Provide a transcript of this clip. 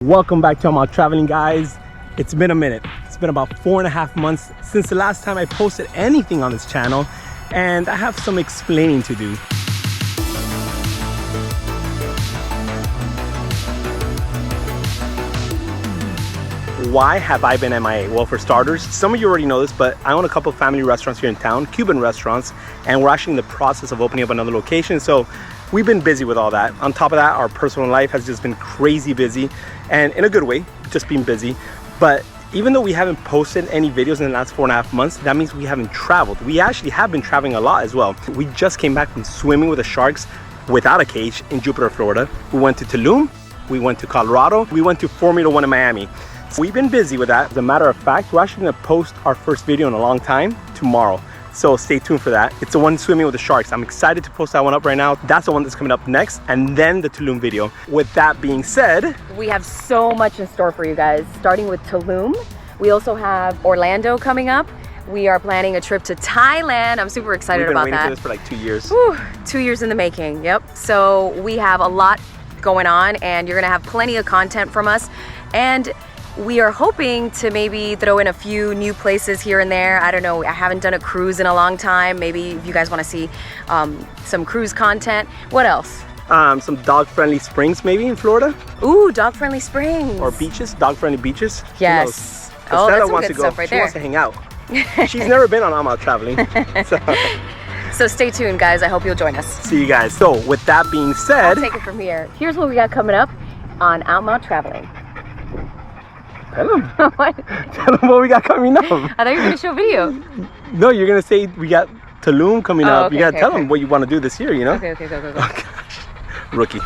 Welcome back to my traveling, guys. It's been a minute. It's been about 4.5 months since the last time I posted anything on this channel, and I have some explaining to do. Why have I been MIA? Well, for starters, some of you already know this, but I own a couple of family restaurants here in town, Cuban restaurants, and we're actually in the process of opening up another location. So we've been busy with all that. On top of that, our personal life has just been crazy busy, and in a good way, just being busy. But even though we haven't posted any videos in the last 4.5 months, that means we haven't traveled. We actually have been traveling a lot as well. We just came back from swimming with the sharks without a cage in Jupiter, Florida. We went to Tulum, we went to Colorado, we went to Formula 1 in Miami. So we've been busy with that. As a matter of fact, we're actually gonna post our first video in a long time tomorrow. So stay tuned for that. It's the one swimming with the sharks. I'm excited to post that one up right now. That's the one that's coming up next, and then the Tulum video. With that being said, we have so much in store for you guys, starting with Tulum. We also have Orlando coming up. We are planning a trip to Thailand. I'm super excited about that. We've been waiting for this for like 2 years. Whew, 2 years in the making, yep. So we have a lot going on, and you're gonna have plenty of content from us. And we are hoping to maybe throw in a few new places here and there. I don't know, I haven't done a cruise in a long time. Maybe if you guys wanna see some cruise content. What else? Some dog-friendly springs maybe in Florida. Ooh, dog-friendly springs. Or beaches, dog-friendly beaches. Yes. Oh, that's some wants good to go. stuff right She there. wants to hang out. She's never been on I'm Out Traveling. So stay tuned, guys. I hope you'll join us. See you guys. So with that being said, I'll take it from here. Here's what we got coming up on I'm Out Traveling. Tell them. What? Tell them what we got coming up. I thought you were gonna show video. No, you're gonna say we got Tulum coming up. Okay, You gotta okay, tell okay. them what you want to do this year, you know? Okay, go. Oh, gosh. Rookie.